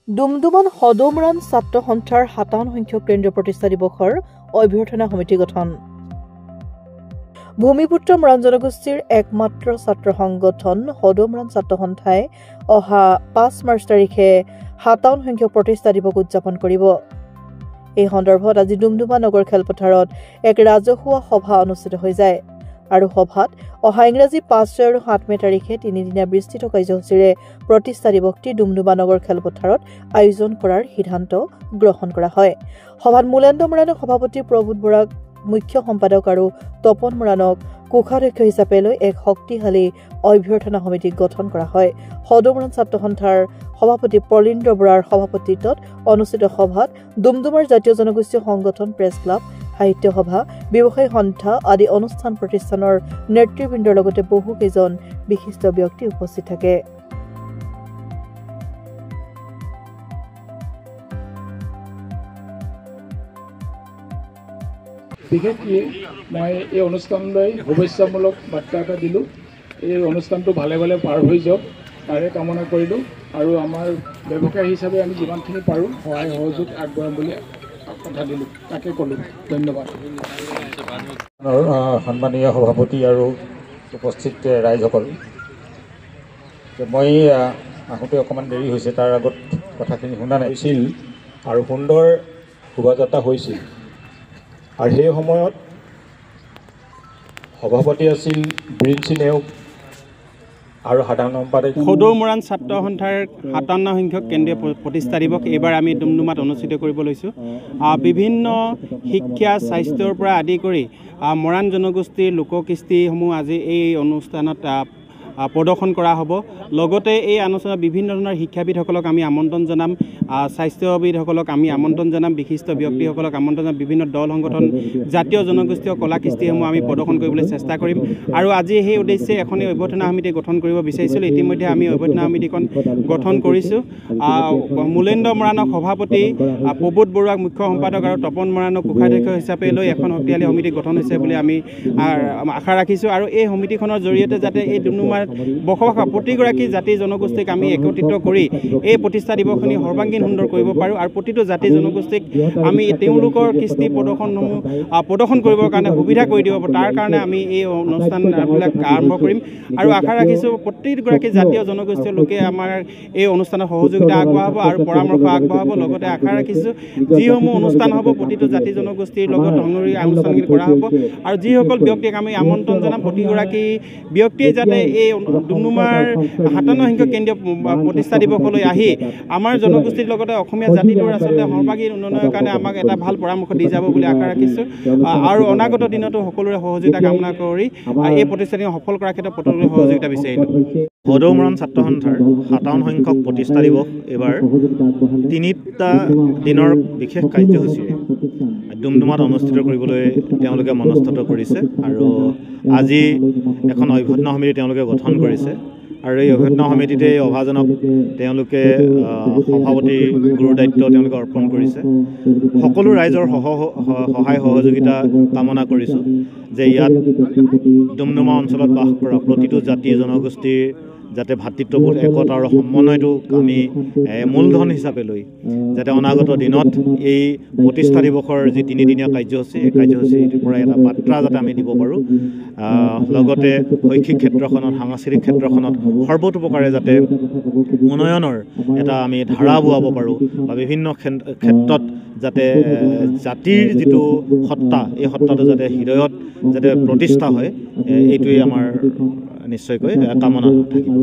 ডুমডুমান সদমৰাণ ছাত্ৰ সন্থাৰ ৫৭ সংখ্যক কেন্দ্ৰীয় প্ৰতিষ্ঠা দিৱসৰ অভ্যৰ্থনা সমিতি গঠন। ভূমিপুত্ৰ মৰাণ জনগোষ্ঠীৰ একমাত্ৰ ছাত্ৰ সংগঠন সদমৰাণ ছাত্ৰ সন্থাই অহা ৫ মাৰ্চ তাৰিখে ৫৭ সংখ্যক প্ৰতিষ্ঠা দিৱস উদযাপন কৰিব। এই সন্দৰ্ভত আজি ডুমডুমা নগৰ খেলপথাৰত এক ৰাজহুৱা সভা অনুষ্ঠিত হৈ যায় আৰু সভাত অহা ইংৰাজী ৫ আৰু ৭ মে তাৰিখে তিনিদিনীয়া বিস্তৃত কাৰ্যসূচীৰে প্ৰতিষ্ঠা দিৱসটি ডুমডুমা নগৰ খেলপথাৰত আয়োজন কৰাৰ সিদ্ধান্ত গ্ৰহণ কৰা হয়। সভাত মূলেন্দ্ৰ মৰাণক সভাপতি, প্ৰভূত বৰাক মুখ্য সম্পাদক আৰু তপন মৰাণক কোষাধ্যক্ষ হিচাপে লৈ এক শক্তিশালী অভ্যৰ্থনা সমিতি গঠন কৰা হয়। সদমৰাণ ছাত্ৰ সন্থাৰ সভাপতি প্ৰলীন্দ্ৰ বৰাৰ সভাপতিত্বত অনুষ্ঠিত সভাত ডুমডুমাৰ জাতীয় জনগোষ্ঠী সংগঠন, প্ৰেছ ক্লাব, সাহিত্য সভা, ব্যৱসায়ী সন্থা আদি অনুষ্ঠান প্ৰতিষ্ঠানৰ নেতৃবৃন্দৰ লগতে বহুকেইজন বিশিষ্ট ব্যক্তি উপস্থিত থাকে। বিশেষকৈ মই এই অনুষ্ঠানলৈ শুভেচ্ছামূলক বাৰ্তা এটা দিলোঁ। এই অনুষ্ঠানটো ভালে ভালে পাৰ হৈ যাওক তাৰে কামনা কৰিলোঁ আৰু আমাৰ ব্যৱসায়ী হিচাপে আমি যিমানখিনি পাৰোঁ সহায় সহযোগ আগবঢ়াম বুলি কথা দিলোঁ, তাকে ক'লোঁ। ধন্যবাদ। সন্মানীয় সভাপতি আৰু উপস্থিত ৰাইজসকল, মই আহোঁতে অকণমান দেৰি হৈছে, তাৰ আগত কথাখিনি শুনা নাছিল আৰু সুন্দৰ শোভাযাত্ৰা হৈছিল। আৰু সেই সময়ত সভাপতি আছিল বীৰেন নেওগ আৰু সাধাৰণ সম্পাদক সদমৰাণ ছাত্ৰ সন্থাৰ ৫৭ সংখ্যক কেন্দ্ৰীয় প্ৰতিষ্ঠা দিৱস এইবাৰ আমি ডুমডুমাত অনুষ্ঠিত কৰিব লৈছোঁ। বিভিন্ন শিক্ষা, স্বাস্থ্যৰ পৰা আদি কৰি মৰাণ জনগোষ্ঠীৰ লোককৃষ্টিসমূহ আজি এই অনুষ্ঠানত প্ৰদৰ্শন কৰা হ'ব। লগতে এই অনুষ্ঠানত বিভিন্ন ধৰণৰ শিক্ষাবিদসকলক আমি আমন্ত্ৰণ জনাম, স্বাস্থ্যবিদসকলক আমি আমন্ত্ৰণ জনাম, বিশিষ্ট ব্যক্তিসকলক আমন্ত্ৰণ জনাম, বিভিন্ন দল সংগঠন, জাতীয় জনগোষ্ঠীয় কলা কৃষ্টিসমূহ আমি প্ৰদৰ্শন কৰিবলৈ চেষ্টা কৰিম। আৰু আজি সেই উদ্দেশ্যে এখন অভ্যৰ্থনা সমিতি গঠন কৰিব বিচাৰিছিলোঁ। ইতিমধ্যে আমি অভ্যৰ্থনা সমিতিখন গঠন কৰিছোঁ। মূলেন্দ্ৰ মৰাণক সভাপতি, প্ৰভূত বৰুৱাক মুখ্য সম্পাদক আৰু তপন মৰাণক কোষাধ্যক্ষ হিচাপে লৈ এখন শক্তিশালী সমিতি গঠন হৈছে বুলি আমি আশা ৰাখিছোঁ। আৰু এই সমিতিখনৰ জৰিয়তে যাতে এই ডুমডুমাৰ বসবাস কৰা প্ৰতিগৰাকী জাতি জনগোষ্ঠীক আমি একত্ৰিত কৰি এই প্ৰতিষ্ঠা দিৱসখিনি সৰ্বাংগীন সুন্দৰ কৰিব পাৰোঁ আৰু প্ৰতিটো জাতি জনগোষ্ঠীক আমি তেওঁলোকৰ কৃষ্টি প্ৰদৰ্শনসমূহ প্ৰদৰ্শন কৰিবৰ কাৰণে সুবিধা কৰি দিব পাৰোঁ। তাৰ কাৰণে আমি এই অনুষ্ঠানবিলাক আৰম্ভ কৰিম আৰু আশা ৰাখিছোঁ প্ৰতিগৰাকী জাতীয় জনগোষ্ঠীয় লোকে আমাৰ এই অনুষ্ঠানত সহযোগিতা আগবঢ়াব আৰু পৰামৰ্শ আগবঢ়াব। লগতে আশা ৰাখিছোঁ যিসমূহ অনুষ্ঠান হ'ব প্ৰতিটো জাতি জনগোষ্ঠীৰ লগত সংগৰি অনুষ্ঠানখিনি কৰা হ'ব আৰু যিসকল ব্যক্তিক আমি আমন্ত্ৰণ জনাম প্ৰতিগৰাকী ব্যক্তিয়ে যাতে এই ডুমডুমাৰ ৫৭ সংখ্যক কেন্দ্ৰীয় প্ৰতিষ্ঠা দিৱসলৈ আহি আমাৰ জনগোষ্ঠীৰ লগতে অসমীয়া জাতিটোৰ আচলতে সৰ্বাংগীন উন্নয়নৰ কাৰণে আমাক এটা ভাল পৰামৰ্শ দি যাব বুলি আশা ৰাখিছোঁ আৰু অনাগত দিনতো সকলোৰে সহযোগিতা কামনা কৰি এই প্ৰতিষ্ঠা দিৱস সফল কৰাৰ ক্ষেত্ৰত সকলোৰে সহযোগিতা বিচাৰিলোঁ। সদমৰাণ ছাত্ৰ সন্থাৰ ৫৭ সংখ্যক প্ৰতিষ্ঠা দিৱস এইবাৰ ৩টা দিনৰ বিশেষ কাৰ্যসূচীৰে ডুমডুমাত অনুষ্ঠিত কৰিবলৈ তেওঁলোকে মনস্থিত কৰিছে আৰু আজি এখন অভ্যৰ্থনা সমিতি তেওঁলোকে গঠন কৰিছে আৰু এই অভ্যৰ্থনা সমিতিতে অভাজনক তেওঁলোকে সভাপতি গুৰু দায়িত্ব তেওঁলোকে অৰ্পণ কৰিছে। সকলো ৰাইজৰ সহায় সহযোগিতা কামনা কৰিছোঁ যে ইয়াত ডুমডুমা অঞ্চলত বাস কৰা প্ৰতিটো জাতি জনগোষ্ঠীৰ যাতে ভাতৃত্ববোধ, একতা আৰু সমন্বয়টোক আমি মূলধন হিচাপে লৈ যাতে অনাগত দিনত এই প্ৰতিষ্ঠা দিৱসৰ যি তিনিদিনীয়া কাৰ্যসূচী, এই কাৰ্যসূচীৰ পৰা এটা বাৰ্তা যাতে আমি দিব পাৰোঁ। লগতে শৈক্ষিক ক্ষেত্ৰখনত, সাংস্কৃতিক ক্ষেত্ৰখনত সৰ্বতোপ্ৰকাৰে যাতে উন্নয়নৰ এটা আমি ধাৰা বোৱাব পাৰোঁ বা বিভিন্ন ক্ষেত্ৰত যাতে জাতিৰ যিটো সত্তা, এই সত্তাটো যাতে হৃদয়ত যাতে প্ৰতিষ্ঠা হয়, এইটোৱেই আমাৰ নিশ্চয়কৈ কামনা থাকিব।